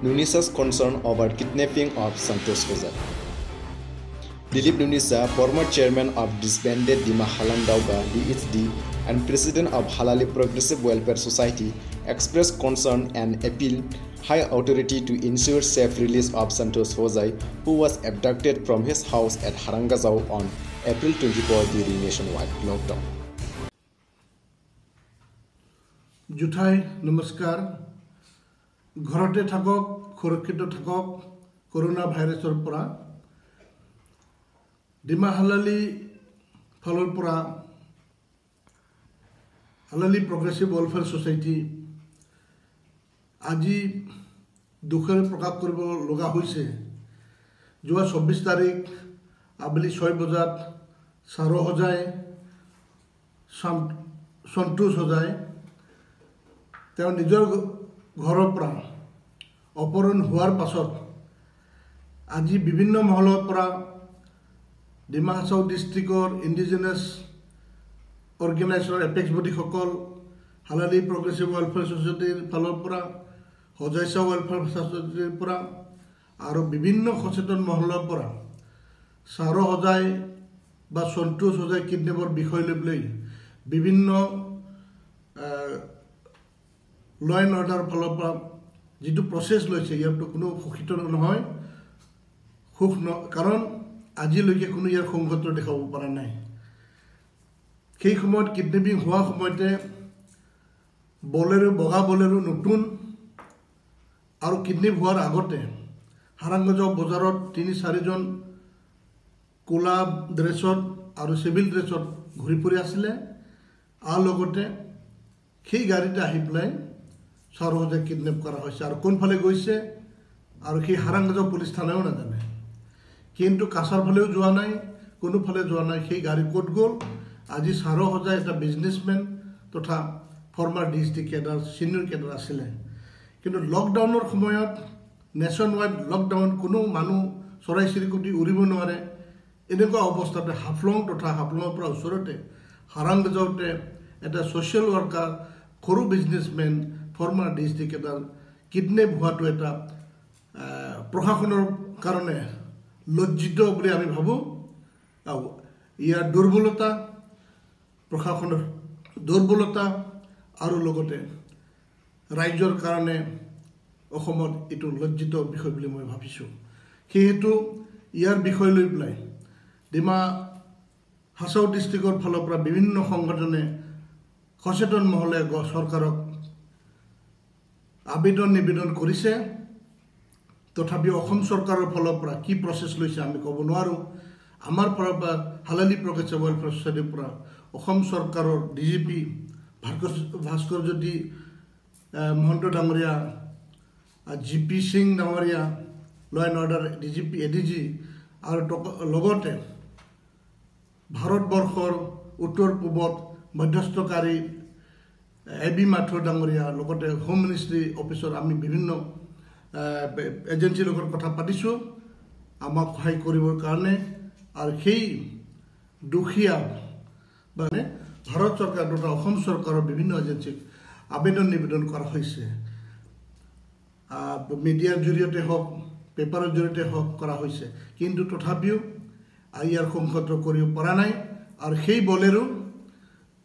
Nunis's concern over kidnapping of Santosh Hosai. Dilip Nunisa, former chairman of disbanded Dima Halam Dauga DHD and president of Halali Progressive Welfare Society, expressed concern and appealed high authority to ensure safe release of Santosh Hosai, who was abducted from his house at Harangazao on April 24 during nationwide lockdown. Juthai namaskar. Ghorote thakok, khurokito thakok, corona virusor pora. Dima Halali Phalor pora. Halali Progressive Welfare Society. আজি দুখেৰে প্ৰকাশ কৰিব লগা হৈছে যোৱা ২৪ তাৰিখ আবেলি ৬ বজাত সাৰো হজাই সন্তোষ হজাই তেওঁ নিজৰ ঘৰৰ পৰা অপহৰণ হোৱাৰ পাছত আজি বিভিন্ন মহলৰ পৰা ডিমা হাছাও ডিস্ট্ৰিক্টৰ ইণ্ডিজিনাছ অৰ্গেনাইজেশ্যনৰ এপেক্স বডিসকল হালালি প্ৰগ্ৰেছিভ ৱেলফেয়াৰ ছ'চাইটিৰ ফালৰ পৰা হজাইছা ৱেলফেয়াৰ ছ'চাইটিৰ পৰা আৰু বিভিন্ন সচেতন মহলৰ পৰা সাৰো হজাই বা সন্তোষ হজাই কিডনেপৰ বিষয় লৈ বিভিন্ন ল এণ্ড অৰ্ডাৰ ফালৰ পৰা যিটো প্ৰচেছ লৈছে ইয়াৰটো কোনো সুখিত নহয় কাৰণ আজিলৈকে কোনো ইয়াৰ সংগত দেখাব পৰা নাই সেই সময়ত কিডনেপিং হোৱা সময়তে বলেৰো বগা বলেৰো নতুন আৰু কিডনেপ হোৱাৰ আগতে হাৰাংগাজাও বজাৰত ৩-৪ জন কোলা ড্ৰেছত আৰু সিভিল ড্ৰেছত ঘূৰি ফুৰি আছিলে আৰু লগতে সেই গাড়ীতে আহি পেলাই সাৰো হজাই কিডনেপ কৰা হৈছে আৰু কোনফালে গৈছে আৰু সেই হাৰাংগাজাও পুলিচ থানাও নাজানে কিন্তু কাছাৰ ফালেও যোৱা নাই কোনোফালে যোৱা নাই সেই গাড়ী ক'ত গ'ল আজি সাৰো হজাই এটা বিজনেছমেন তথা former district cadre senior cadre আছিলে কিন্তু লকডাউনৰ সময়ত নেশ্যন ৱাইড লকডাউন কোনো মানুহ চৰাই চিৰিকটি উৰিব নোৱাৰে এনেকুৱা অৱস্থাতে হাফলং তথা হাফলঙৰ পৰা ওচৰতে হাৰাংগাজাওতে এটা ছ'চিয়েল ৱৰ্কাৰ সৰু businessmen former district cadre kidnap হোৱাটো এটা প্ৰশাসনৰ কাৰণে লজ্জিত বুলি আমি ভাবোঁ ইয়াৰ দুৰ্বলতা প্ৰশাসনৰ দুৰ্বলতা আৰু লগতে ৰাজ্যৰ কাৰণে অসমত এইটো লজ্জিত বিষয় বুলি মই ভাবিছোঁ সেহেতু ইয়াৰ বিষয় লৈ পেলাই ডিমা হাছাও ডিস্ট্ৰিক্টৰ ফালৰ পৰা বিভিন্ন সংগঠনে সচেতন মহলে চৰকাৰক আবেদন নিবেদন কৰিছে তথাপি অসম চৰকাৰৰ ফালৰ পৰা কি প্ৰচেছ লৈছে আমি ক'ব নোৱাৰোঁ আমাৰ ফালৰ পৰা হালালি প্ৰগ্ৰেছিভ ৱেলফেয়াৰ ছ'চাইটিৰ পৰা অসম চৰকাৰৰ ডিজিপি ভাস্কৰ জ্যোতি মহন্ত ডাঙৰীয়া জিপি সিং ডাঙৰীয়া ল এণ্ড অৰ্ডাৰ ডিজিপি এডিজি আৰু লগতে ভাৰতবৰ্ষৰ উত্তৰ পূবত মধ্যস্থকাৰী এবি মাথুৰ ডাঙৰীয়া লগতে হোম মিনিষ্ট্ৰী অফিচৰ আমি বিভিন্ন এজেঞ্চিৰ লগত কথা পাতিছোঁ আমাক সহায় কৰিবৰ কাৰণে আৰু সেই দুখীয়া মানে ভাৰত চৰকাৰ তথা অসম চৰকাৰৰ বিভিন্ন এজেঞ্চিক আবেদন নিবেদন কৰা হৈছে মিডিয়াৰ জৰিয়তে হওক পেপাৰৰ জৰিয়তে হওক কৰা হৈছে কিন্তু তথাপিও ইয়াৰ সংহত কৰিব পৰা নাই আৰু সেই বলেৰো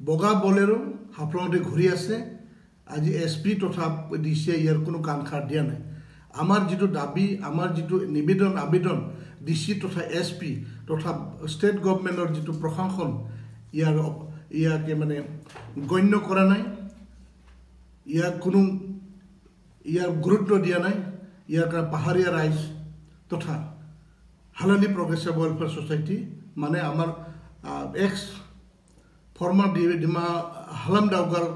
বগা বলেৰো হাফলঙতে ঘূৰি আছে আজি এছপি তথা ডিচিয়ে ইয়াৰ কোনো কাণ খাৰ দিয়া নাই আমাৰ যিটো দাবী আমাৰ যিটো নিবেদন আবেদন ডিচি তথা এছপি তথা ষ্টেট গভৰ্ণমেণ্টৰ যিটো প্ৰশাসন ইয়াকে মানে গণ্য কৰা নাই ইয়াৰ গুৰুত্ব দিয়া নাই ইয়াৰ কাৰণে পাহাৰীয়া ৰাইজ তথা হালালি প্ৰগ্ৰেছিভ ৱেলফেয়াৰ ছ'চাইটি মানে আমাৰ এক্স ফৰ্মাৰ ডিমা হালাম ডাউগাৰ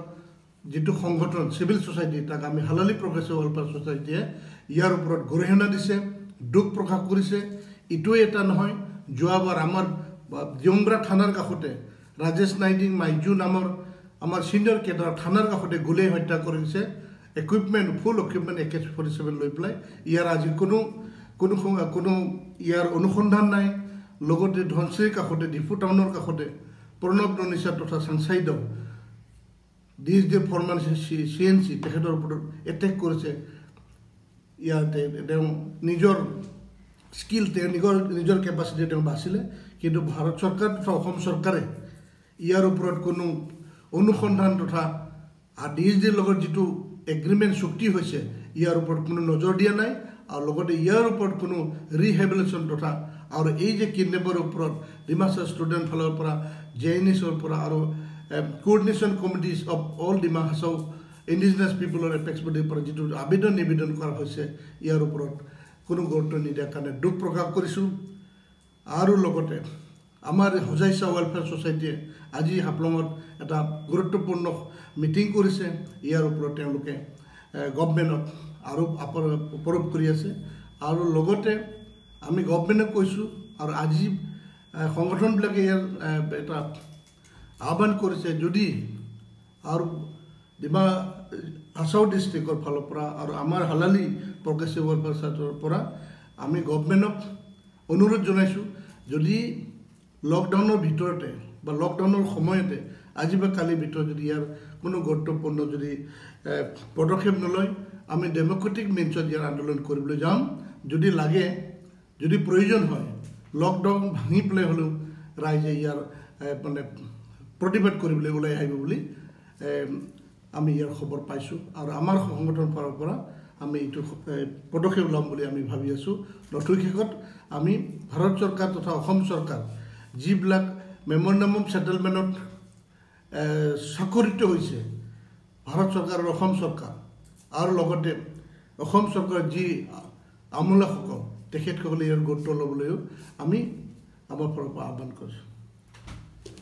যিটো সংগঠন চিভিল ছ'চাইটি তাক আমি হালালি প্ৰগ্ৰেছিভ ৱেলফেয়াৰ ছ'চাইটিয়ে ইয়াৰ ওপৰত গৰিহণা দিছে দুখ প্ৰকাশ কৰিছে ইটোৱে এটা নহয় যোৱাবাৰ আমাৰ দিয়ংব্ৰা থানাৰ কাষতে ৰাজেশ নাইডিং মাইজু নামৰ আমাৰ ছিনিয়ৰ কেডাৰ থানাৰ কাষতে গুলীয়াই হত্যা কৰিছে ইকুইপমেণ্ট ফুল ইকুইপমেণ্ট AK-47 লৈ পেলাই ইয়াৰ আজি কোনো ইয়াৰ অনুসন্ধান নাই লগতে ধনচিৰিৰ কাষতে ডিফু টাউনৰ কাষতে প্ৰণৱ ননিছা তথা সাংসাইদক DSD ফৰ্মান CNC তেখেতৰ ওপৰত এটেক কৰিছে ইয়াতে তেওঁ নিজৰ স্কিল নিজৰ কেপাচিটি তেওঁ বাছিলে কিন্তু ভাৰত চৰকাৰ তথা অসম চৰকাৰে ইয়াৰ ওপৰত কোনো অনুসন্ধান তথা DSDৰ লগত যিটো এগ্ৰিমেণ্ট চুক্তি হৈছে ইয়াৰ ওপৰত কোনো নজৰ দিয়া নাই আৰু লগতে ইয়াৰ ওপৰত কোনো ৰিহেবিলিটেশ্যন তথা আৰু এই যে কিডনেপৰ ওপৰত ডিমাছা ষ্টুডেণ্ট ফালৰ পৰা JNSৰ পৰা আৰু coordination committees of all Dima Hasao indigenous পিপলৰ এপেক্স বডিৰ পৰা যিটো নিবেদন কৰা হৈছে ইয়াৰ ওপৰত কোনো গুৰুত্ব নিদিয়াৰ কাৰণে দুখ প্ৰকাশ কৰিছোঁ আৰু লগতে আমাৰ হোজাইছা ৱেলফেয়াৰ ছ'চাইটিয়ে আজি হাফলঙত এটা গুৰুত্বপূৰ্ণ মিটিং কৰিছে ইয়াৰ ওপৰত তেওঁলোকে গভৰ্ণমেণ্টত আৰোপ কৰি আছে আৰু লগতে আমি গভৰ্ণমেণ্টক কৈছোঁ আৰু আজি সংগঠনবিলাকে ইয়াৰ এটা আহ্বান কৰিছে যদি আৰু ডিমা হাছাও ডিষ্ট্ৰিক্টৰ ফালৰ পৰা আৰু আমাৰ হালালি প্ৰগ্ৰেছিভ ৱেলফেয়াৰ ছ'চাইটিৰ পৰা আমি গভৰ্ণমেণ্টক অনুৰোধ জনাইছোঁ যদি লকডাউনৰ ভিতৰতে বা লকডাউনৰ সময়তে আজি বা কালিৰ ভিতৰত যদি ইয়াৰ কোনো গুৰুত্বপূৰ্ণ যদি পদক্ষেপ নলয় আমি ডেম'ক্ৰেটিক মিন্সত ইয়াৰ আন্দোলন কৰিবলৈ যাম যদি লাগে যদি প্ৰয়োজন হয় লকডাউন ভাঙি পেলাই হ'লেও ৰাইজে ইয়াৰ মানে প্ৰতিবাদ কৰিবলৈ ওলাই আহিব বুলি আমি ইয়াৰ খবৰ পাইছোঁ আৰু আমাৰ সংগঠনৰ ফালৰ পৰা আমি এইটো পদক্ষেপ ল'ম বুলি আমি ভাবি আছোঁ নথৈ শেষত আমি ভাৰত চৰকাৰ তথা অসম চৰকাৰ যিবিলাক মেমৰেণ্ডাম অফ ছেটেলমেণ্টত স্বাক্ষৰিত হৈছে ভাৰত চৰকাৰ আৰু অসম চৰকাৰ আৰু লগতে অসম চৰকাৰৰ যি আমোলাসকল তেখেতসকলে ইয়াৰ গুৰুত্ব ল'বলৈও আমি আমাৰ ফালৰ পৰা আহ্বান কৰিছোঁ